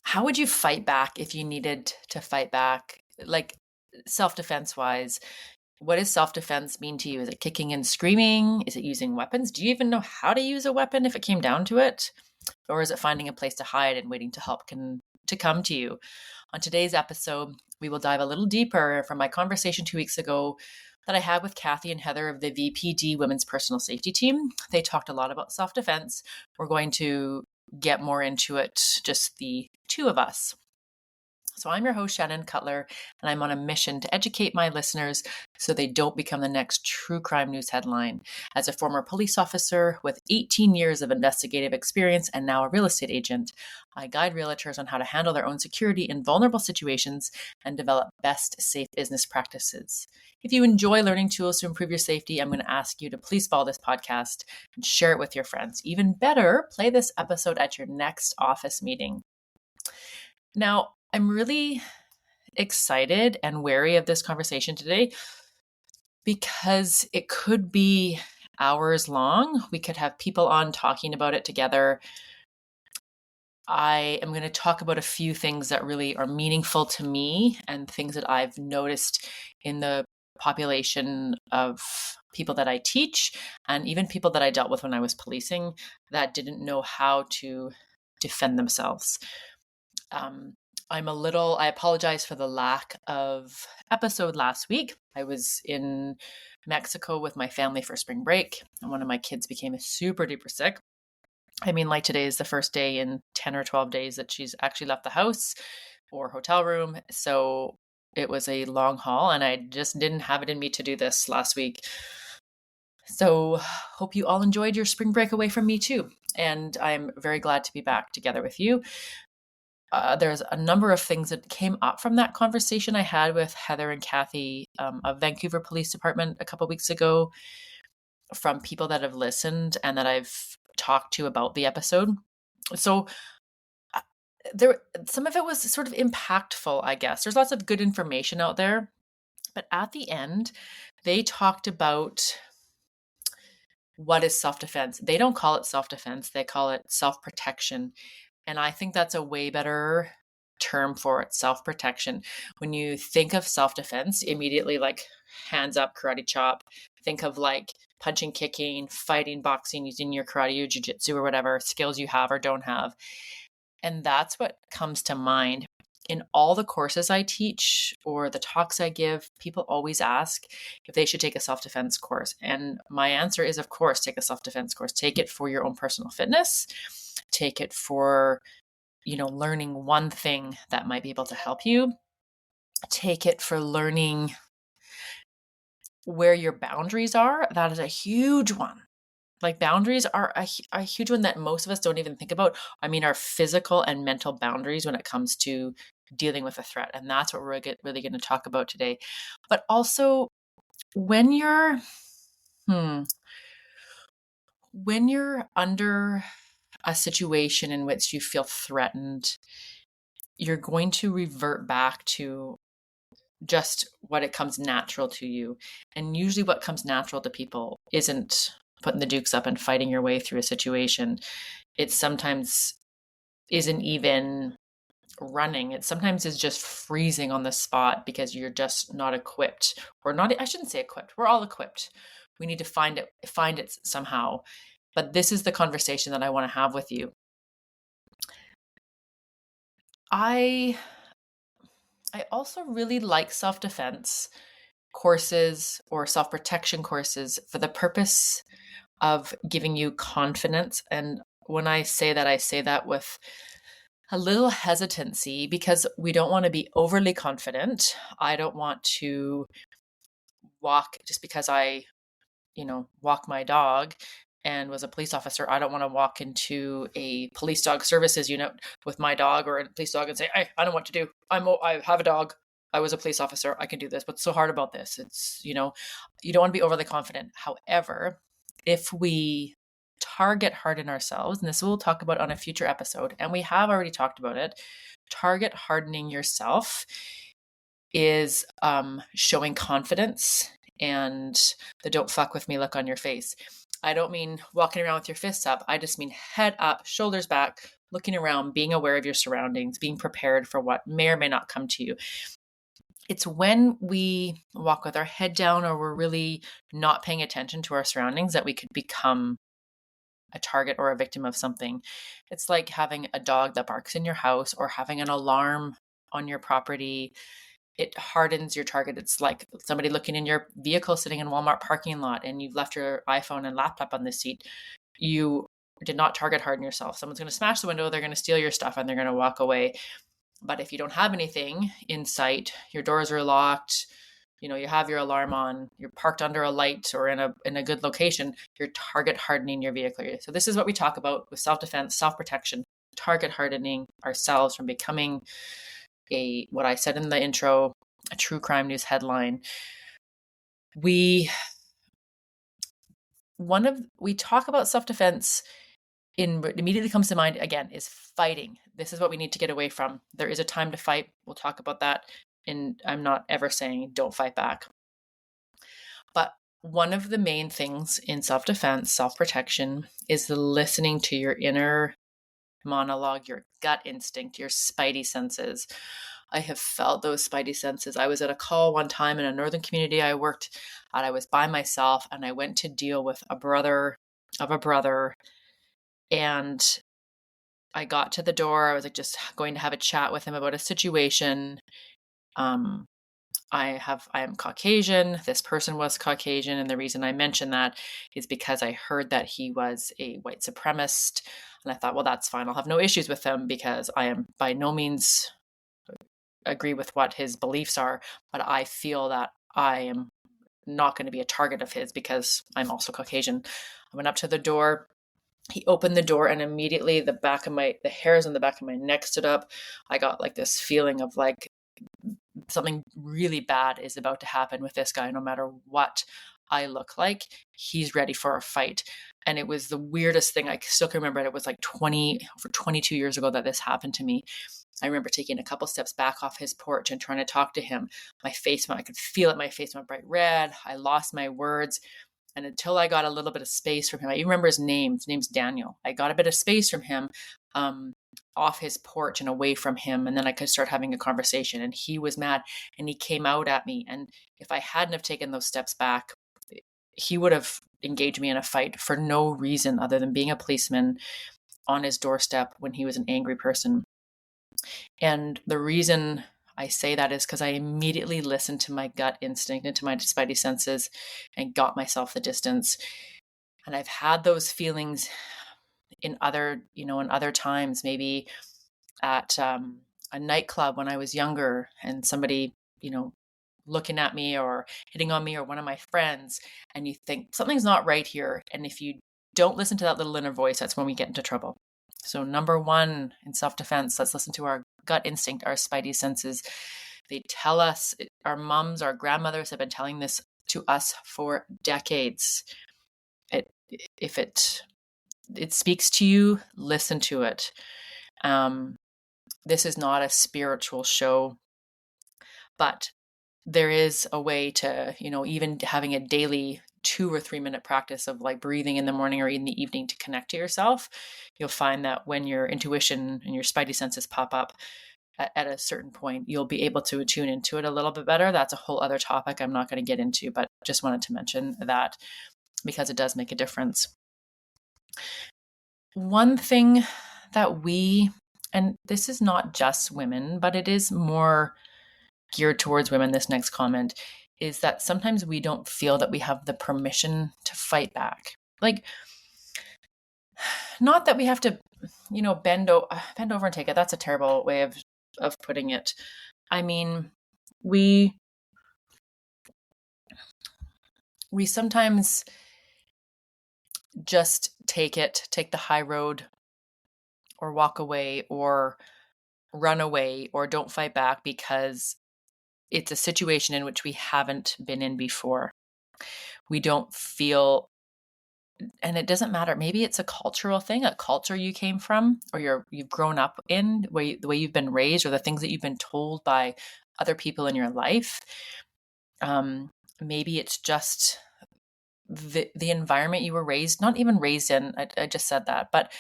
How would you fight back if you needed to fight back? Like self-defense wise, what does self-defense mean to you? Is it kicking and screaming? Is it using weapons? Do you even know how to use a weapon if it came down to it? Or is it finding a place to hide and waiting to help to come to you? On today's episode, we will dive a little deeper from my conversation 2 weeks ago that I had with Kathy and Heather of the VPD Women's Personal Safety Team. They talked a lot about self-defense. We're going to get more into it, just the two of us. So I'm your host, Shannon Cutler, and I'm on a mission to educate my listeners so they don't become the next true crime news headline. As a former police officer with 18 years of investigative experience and now a real estate agent, I guide realtors on how to handle their own security in vulnerable situations and develop best safe business practices. If you enjoy learning tools to improve your safety, I'm going to ask you to please follow this podcast and share it with your friends. Even better, play this episode at your next office meeting. Now, I'm really excited and wary of this conversation today because it could be hours long. We could have people on talking about it together. I am going to talk about a few things that really are meaningful to me and things that I've noticed in the population of people that I teach and even people that I dealt with when I was policing that didn't know how to defend themselves. I apologize for the lack of episode last week. I was in Mexico with my family for spring break, and one of my kids became super duper sick. I mean, like today is the first day in 10 or 12 days that she's actually left the house or hotel room. So it was a long haul, and I just didn't have it in me to do this last week. So hope you all enjoyed your spring break away from me too. And I'm very glad to be back together with you. There's a number of things that came up from that conversation I had with Heather and Kathy of Vancouver Police Department a couple weeks ago from people that have listened and that I've talked to about the episode. So some of it was sort of impactful, I guess. There's lots of good information out there. But at the end, they talked about what is self-defense. They don't call it self-defense. They call it self-protection. And I think that's a way better term for it, self-protection. When you think of self-defense, immediately like hands up, karate chop. Think of like punching, kicking, fighting, boxing, using your karate or jiu-jitsu or whatever skills you have or don't have. And that's what comes to mind. In all the courses I teach or the talks I give, people always ask if they should take a self-defense course. And my answer is, of course, take a self-defense course. Take it for your own personal fitness. Take it for, learning one thing that might be able to help you. Take it for learning where your boundaries are. That is a huge one. Like boundaries are a huge one that most of us don't even think about. I mean, our physical and mental boundaries when it comes to dealing with a threat. And that's what we're really going to talk about today. But also when you're under a situation in which you feel threatened, you're going to revert back to just what it comes natural to you. And usually what comes natural to people isn't putting the dukes up and fighting your way through a situation. It sometimes isn't even running. It sometimes is just freezing on the spot because you're just not equipped, or not. I shouldn't say equipped. We're all equipped. We need to find it somehow. But this is the conversation that I want to have with you. I also really like self-defense courses or self-protection courses for the purpose of giving you confidence. And when I say that with a little hesitancy because we don't want to be overly confident. I don't want to walk just because I, walk my dog and was a police officer. I don't want to walk into a police dog services unit with my dog or a police dog and say, I don't know what to do. I have a dog. I was a police officer. I can do this. What's so hard about this? It's, you don't want to be overly confident. However, if we target harden ourselves, and this we'll talk about on a future episode, and we have already talked about it, target hardening yourself is showing confidence and the don't fuck with me look on your face. I don't mean walking around with your fists up. I just mean head up, shoulders back, looking around, being aware of your surroundings, being prepared for what may or may not come to you. It's when we walk with our head down or we're really not paying attention to our surroundings that we could become a target or a victim of something. It's like having a dog that barks in your house or having an alarm on your property. It hardens your target. It's like somebody looking in your vehicle sitting in Walmart parking lot and you've left your iPhone and laptop on the seat. You did not target harden yourself. Someone's going to smash the window, they're going to steal your stuff, and they're going to walk away. But if you don't have anything in sight, your doors are locked, you have your alarm on, you're parked under a light or in a good location, you're target hardening your vehicle. So this is what we talk about with self-defense, self-protection, target hardening ourselves from becoming what I said in the intro, a true crime news headline. We talk about self-defense what immediately comes to mind again is fighting. This is what we need to get away from. There is a time to fight. We'll talk about that. And I'm not ever saying don't fight back. But one of the main things in self-defense, self-protection is listening to your inner monologue, your gut instinct, your spidey senses. I have felt those spidey senses. I was at a call one time in a northern community I worked at. I was by myself and I went to deal with a brother of a brother. And I got to the door. I was like just going to have a chat with him about a situation. I am Caucasian. This person was Caucasian. And the reason I mention that is because I heard that he was a white supremacist. And I thought, well, that's fine. I'll have no issues with him because I am by no means agree with what his beliefs are. But I feel that I am not going to be a target of his because I'm also Caucasian. I went up to the door. He opened the door and immediately the hairs on the back of my neck stood up. I got like this feeling of like something really bad is about to happen with this guy. No matter what I look like, he's ready for a fight. And it was the weirdest thing. I still can remember it. It was like 22 years ago that this happened to me. I remember taking a couple steps back off his porch and trying to talk to him. I could feel it. My face went bright red. I lost my words. And until I got a little bit of space from him, I even remember his name. His name's Daniel. I got a bit of space from him off his porch and away from him. And then I could start having a conversation. And he was mad and he came out at me. And if I hadn't have taken those steps back, he would have engaged me in a fight for no reason other than being a policeman on his doorstep when he was an angry person. And the reason I say that is because I immediately listened to my gut instinct and to my spidey senses and got myself the distance. And I've had those feelings in other times, maybe at a nightclub when I was younger and somebody, looking at me or hitting on me or one of my friends, and you think something's not right here. And if you don't listen to that little inner voice, that's when we get into trouble. So number one in self-defense, let's listen to our gut instinct, our spidey senses. They tell us, our moms, our grandmothers have been telling this to us for decades. If it speaks to you, listen to it. This is not a spiritual show, but there is a way to, even having a daily 2 or 3 minute practice of like breathing in the morning or in the evening to connect to yourself. You'll find that when your intuition and your spidey senses pop up at a certain point, you'll be able to tune into it a little bit better. That's a whole other topic I'm not going to get into, but just wanted to mention that because it does make a difference. One thing that and this is not just women, but it is more geared towards women, this next comment, is that sometimes we don't feel that we have the permission to fight back. Like, not that we have to, bend over and take it. That's a terrible way of putting it. I mean, we sometimes just take the high road or walk away or run away or don't fight back because it's a situation in which we haven't been in before. We don't feel, and it doesn't matter. Maybe it's a cultural thing, a culture you came from, or you've grown up in, the way you've been raised, or the things that you've been told by other people in your life. Maybe it's just the environment you were raised, not even raised in. I just said that, but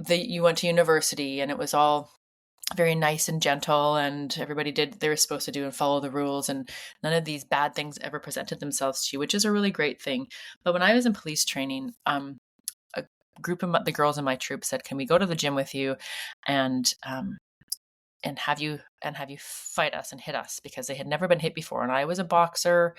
you went to university and it was all very nice and gentle, and everybody did what they were supposed to do and follow the rules, and none of these bad things ever presented themselves to you, which is a really great thing. But when I was in police training, a group of the girls in my troop said, "Can we go to the gym with you and have you fight us and hit us?" Because they had never been hit before, and I was a boxer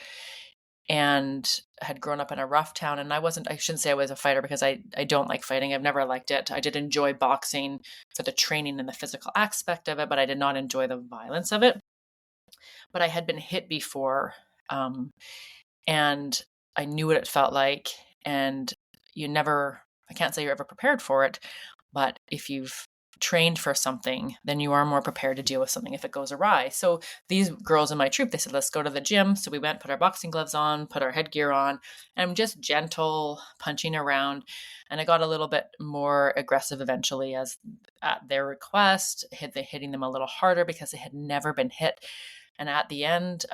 and had grown up in a rough town, and I shouldn't say I was a fighter, because I don't like fighting. I've never liked it. I did enjoy boxing for the training and the physical aspect of it, but I did not enjoy the violence of it. But I had been hit before, and I knew what it felt like. And I can't say you're ever prepared for it, but if you've trained for something, then you are more prepared to deal with something if it goes awry. So these girls in my troop, they said, "Let's go to the gym." So we went, put our boxing gloves on, put our headgear on, and I'm just gentle punching around. And I got a little bit more aggressive eventually, as at their request, hitting them a little harder because they had never been hit. And at the end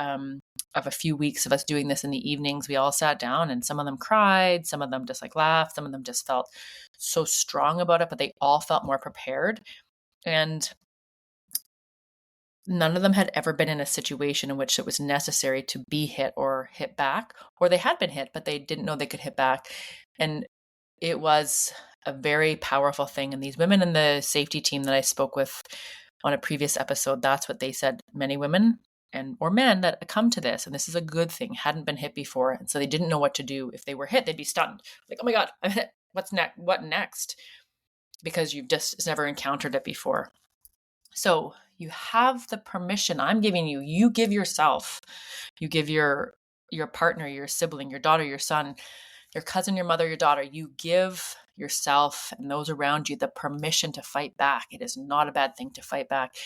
of a few weeks of us doing this in the evenings, we all sat down, and some of them cried, some of them just laughed, some of them just felt so strong about it, but they all felt more prepared. And none of them had ever been in a situation in which it was necessary to be hit or hit back, or they had been hit, but they didn't know they could hit back. And it was a very powerful thing. And these women in the safety team that I spoke with on a previous episode, that's what they said. Many women or men that come to this, and this is a good thing, hadn't been hit before. And so they didn't know what to do. If they were hit, they'd be stunned. Like, "Oh my God, I'm hit. What's next? What next?" Because you've just never encountered it before. So you have the permission I'm giving you. You give yourself, you give your partner, your sibling, your daughter, your son, your cousin, your mother, your daughter. You give yourself and those around you the permission to fight back. It is not a bad thing to fight back.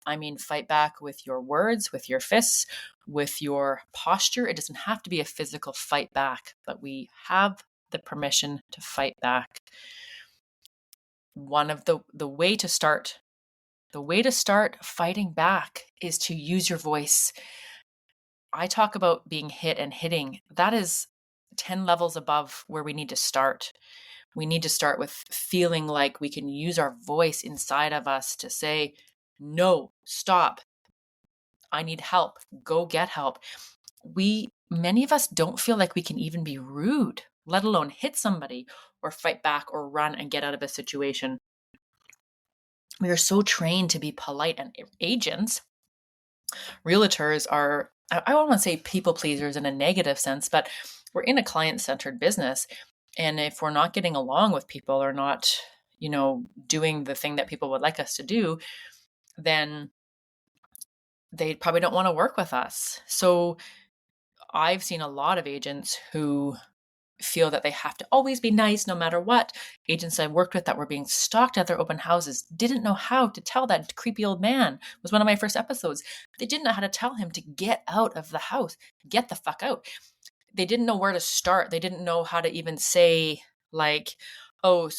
I mean, fight back with your words, with your fists, with your posture. It doesn't have to be a physical fight back, but we have the permission to fight back. One of the way to start fighting back is to use your voice. I talk about being hit and hitting. That is 10 levels above where we need to start. We need to start with feeling like we can use our voice inside of us to say, "No, stop. I need help. Go get help." Many of us don't feel like we can even be rude, let alone hit somebody or fight back or run and get out of a situation. We are so trained to be polite and agents. Realtors are, I don't want to say people pleasers in a negative sense, but we're in a client-centered business. And if we're not getting along with people or not, doing the thing that people would like us to do, then they probably don't want to work with us. So I've seen a lot of agents who feel that they have to always be nice no matter what. Agents I worked with that were being stalked at their open houses didn't know how to tell that creepy old man. It was one of my first episodes. They didn't know how to tell him to get out of the house, get the fuck out. They didn't know where to start. They didn't know how to even say, like, "Oh,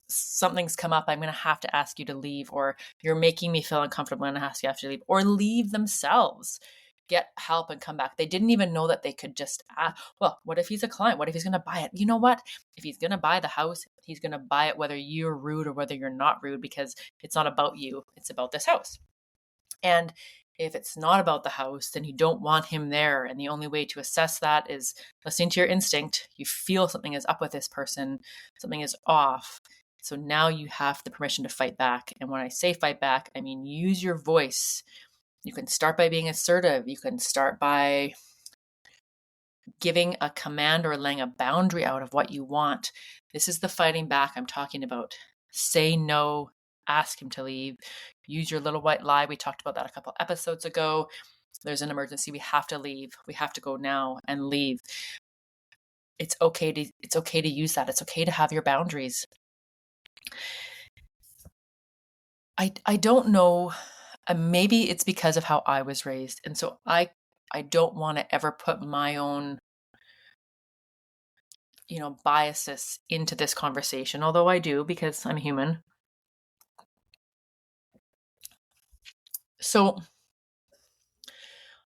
something's come up. I'm going to have to ask you to leave," or "You're making me feel uncomfortable. I'm going to ask you to leave," or leave themselves. Get help and come back. They didn't even know that they could just ask, "Well, what if he's a client? What if he's going to buy it?" You know what? If he's going to buy the house, he's going to buy it whether you're rude or whether you're not rude, because it's not about you. It's about this house. And if it's not about the house, then you don't want him there. And the only way to assess that is listening to your instinct. You feel something is up with this person, something is off. So now you have the permission to fight back. And when I say fight back, I mean use your voice. You can start by being assertive. You can start by giving a command or laying a boundary out of what you want. This is the fighting back I'm talking about. Say no, ask him to leave. Use your little white lie. We talked about that a couple episodes ago. There's an emergency. We have to leave. We have to go now and leave. It's okay to use that. It's okay to have your boundaries. I don't know. Maybe it's because of how I was raised. And so I don't want to ever put my own, biases into this conversation, although I do, because I'm human. So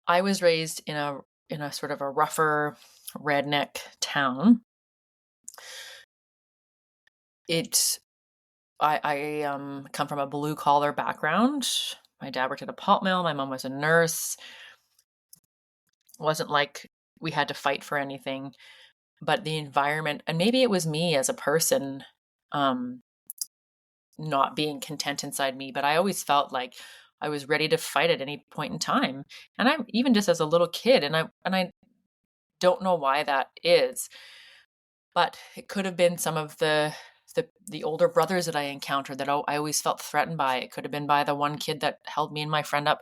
I was raised in a sort of a rougher redneck town. I come from a blue collar background. My dad worked at a pulp mill. My mom was a nurse. It wasn't like we had to fight for anything, but the environment, and maybe it was me as a person, um, not being content inside me, but I always felt like I was ready to fight at any point in time. And I'm even just as a little kid, and I don't know why that is, but it could have been some of the older brothers that I encountered that I always felt threatened by. It could have been by the one kid that held me and my friend up,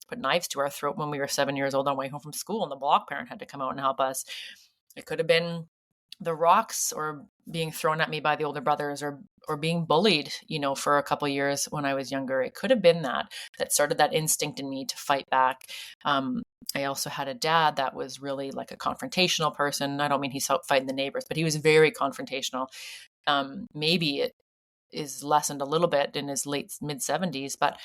put knives to our throat when we were 7 years old on the way home from school, and the block parent had to come out and help us. It could have been the rocks or being thrown at me by the older brothers, or being bullied, for a couple of years when I was younger. It could have been that started that instinct in me to fight back. I also had a dad that was really like a confrontational person. I don't mean he's out fighting the neighbors, but he was very confrontational. Maybe it is lessened a little bit in his late mid 70s, but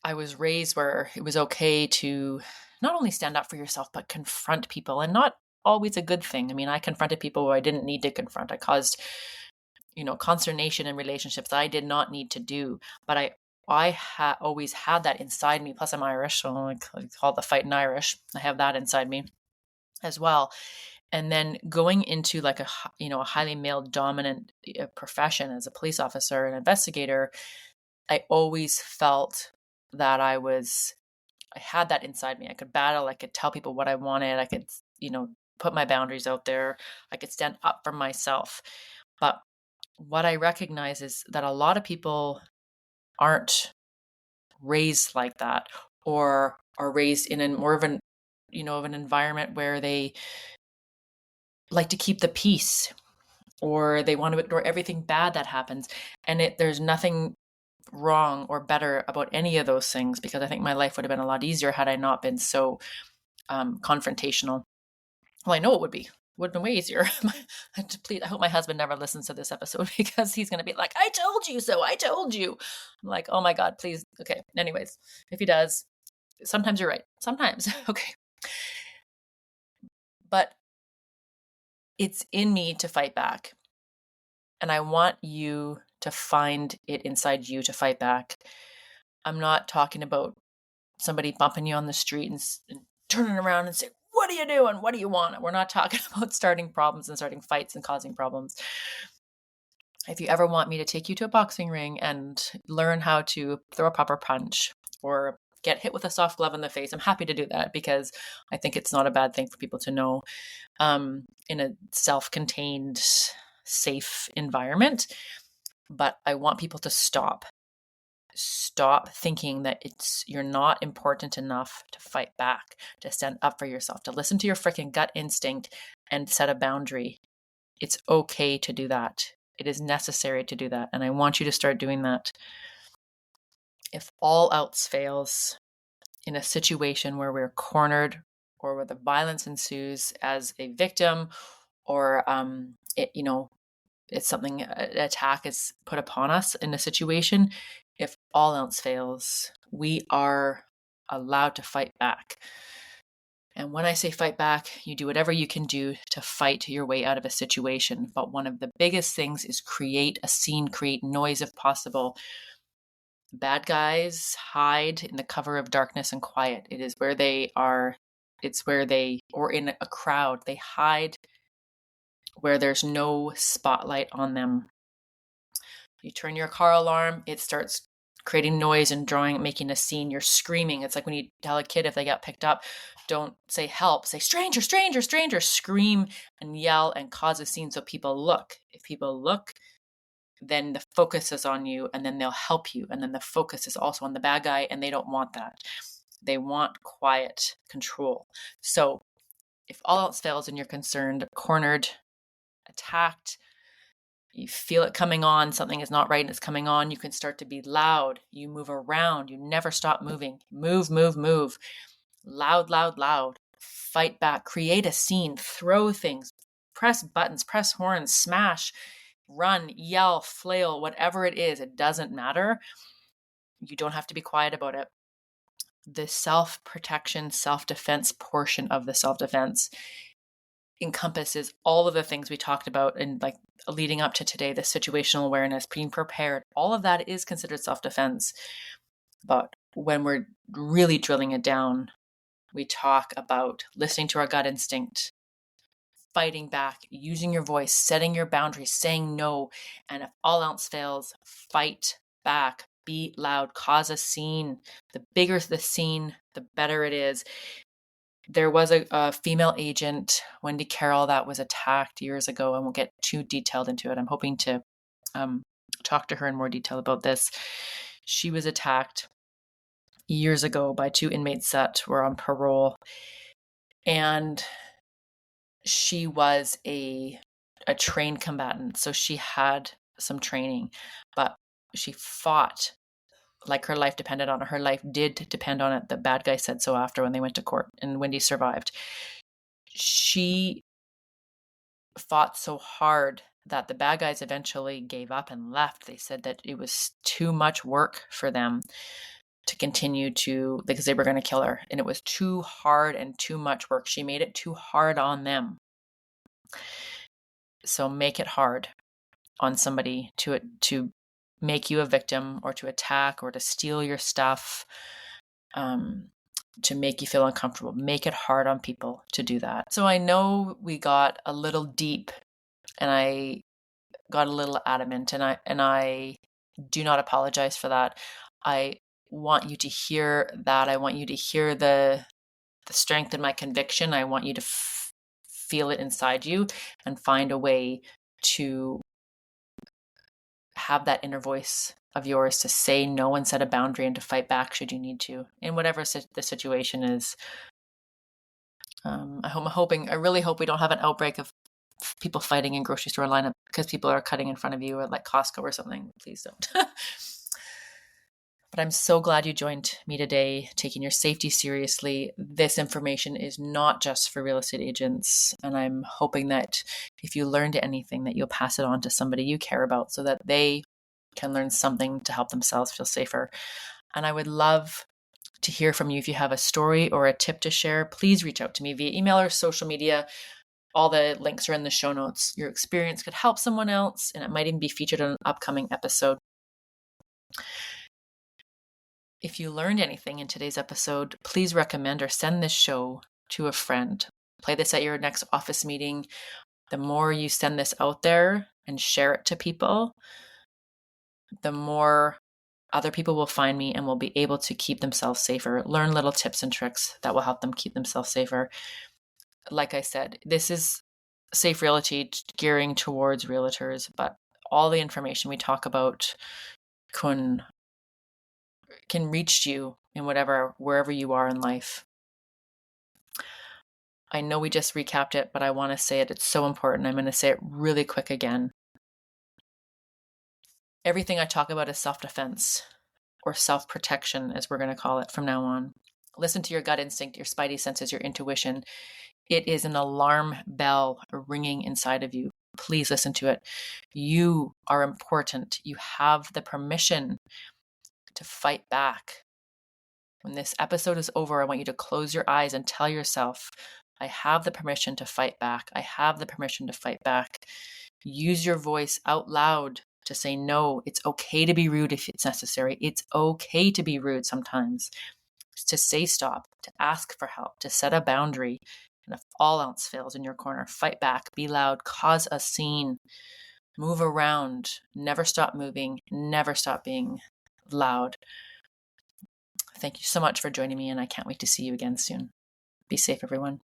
I was raised where it was okay to not only stand up for yourself, but confront people, and not always a good thing. I mean, I confronted people who I didn't need to confront. I caused, consternation in relationships that I did not need to do. But I always had that inside me. Plus, I'm Irish, so I call it the fighting Irish. I have that inside me as well. And then going into like a highly male dominant profession as a police officer and investigator, I always felt that I had that inside me. I could battle. I could tell people what I wanted. I could, put my boundaries out there. I could stand up for myself. But what I recognize is that a lot of people aren't raised like that, or are raised in more of an environment where they like to keep the peace, or they want to ignore everything bad that happens. And there's nothing wrong or better about any of those things, because I think my life would have been a lot easier had I not been so confrontational. Well, I know it would be. Would have been way easier. Please, I hope my husband never listens to this episode, because he's going to be like, I told you so. I told you. I'm like, oh my God, please. Okay. Anyways, if he does, sometimes you're right. Sometimes. Okay. But it's in me to fight back. And I want you to find it inside you to fight back. I'm not talking about somebody bumping you on the street and turning around and saying, what are you doing? What do you want? We're not talking about starting problems and starting fights and causing problems. If you ever want me to take you to a boxing ring and learn how to throw a proper punch or get hit with a soft glove in the face, I'm happy to do that, because I think it's not a bad thing for people to know in a self-contained, safe environment. But I want people to stop thinking that you're not important enough to fight back, to stand up for yourself, to listen to your freaking gut instinct and set a boundary. It's okay to do that. It is necessary to do that. And I want you to start doing that. If all else fails in a situation where we're cornered, or where the violence ensues as a victim, or it's something, an attack is put upon us in a situation, if all else fails, we are allowed to fight back. And when I say fight back, you do whatever you can do to fight your way out of a situation. But one of the biggest things is create a scene, create noise if possible. Bad guys hide in the cover of darkness and quiet. It is where they are. Or in a crowd, they hide where there's no spotlight on them. You turn your car alarm, it starts creating noise and making a scene. You're screaming. It's like when you tell a kid if they got picked up, don't say help, say stranger, stranger, stranger. Scream and yell and cause a scene so people look. If people look, then the focus is on you, and then they'll help you. And then the focus is also on the bad guy, and they don't want that. They want quiet control. So if all else fails and you're concerned, cornered, attacked, you feel it coming on, something is not right and it's coming on, you can start to be loud. You move around. You never stop moving. Move, move, move. Loud, loud, loud. Fight back. Create a scene. Throw things. Press buttons. Press horns. Smash. Run. Yell. Flail. Whatever it is, it doesn't matter. You don't have to be quiet about it. The self-protection, self-defense portion of the self-defense encompasses all of the things we talked about and like leading up to today, the situational awareness, being prepared, all of that is considered self-defense. But when we're really drilling it down, we talk about listening to our gut instinct, fighting back, using your voice, setting your boundaries, saying no, and if all else fails, fight back, be loud, cause a scene. The bigger the scene, the better it is. There was a female agent, Wendy Carroll, that was attacked years ago, and we'll get too detailed into it. I'm hoping to talk to her in more detail about this. She was attacked years ago by two inmates that were on parole, and she was a trained combatant, so she had some training, but she fought like her life depended on it. Her life did depend on it. The bad guy said so after when they went to court, and Wendy survived. She fought so hard that the bad guys eventually gave up and left. They said that it was too much work for them to continue to, because they were going to kill her, and it was too hard and too much work. She made it too hard on them. So make it hard on somebody to make you a victim or to attack or to steal your stuff, to make you feel uncomfortable. Make it hard on people to do that. So I know we got a little deep and I got a little adamant, and I do not apologize for that. I want you to hear that. I want you to hear the strength in my conviction. I want you to feel it inside you and find a way to have that inner voice of yours to say no and set a boundary and to fight back should you need to, in whatever the situation is. I really hope we don't have an outbreak of people fighting in grocery store lineup because people are cutting in front of you at like Costco or something. Please don't. But I'm so glad you joined me today, taking your safety seriously. This information is not just for real estate agents. And I'm hoping that if you learned anything, that you'll pass it on to somebody you care about so that they can learn something to help themselves feel safer. And I would love to hear from you. If you have a story or a tip to share, please reach out to me via email or social media. All the links are in the show notes. Your experience could help someone else, and it might even be featured on an upcoming episode. If you learned anything in today's episode, please recommend or send this show to a friend. Play this at your next office meeting. The more you send this out there and share it to people, the more other people will find me and will be able to keep themselves safer, learn little tips and tricks that will help them keep themselves safer. Like I said, this is Safe Realty gearing towards realtors, but all the information we talk about can reach you in wherever you are in life. I know we just recapped it, but I want to say it. It's so important. I'm going to say it really quick again. Everything I talk about is self-defense or self-protection, as we're going to call it from now on. Listen to your gut instinct, your spidey senses, your intuition. It is an alarm bell ringing inside of you. Please listen to it. You are important. You have the permission to fight back. When this episode is over, I want you to close your eyes and tell yourself, I have the permission to fight back. I have the permission to fight back. Use your voice out loud to say no. It's okay to be rude if it's necessary. It's okay to be rude sometimes. To say stop, to ask for help, to set a boundary. And if all else fails in your corner, fight back, be loud, cause a scene, move around, never stop moving, never stop being loud. Thank you so much for joining me, and I can't wait to see you again soon. Be safe, everyone.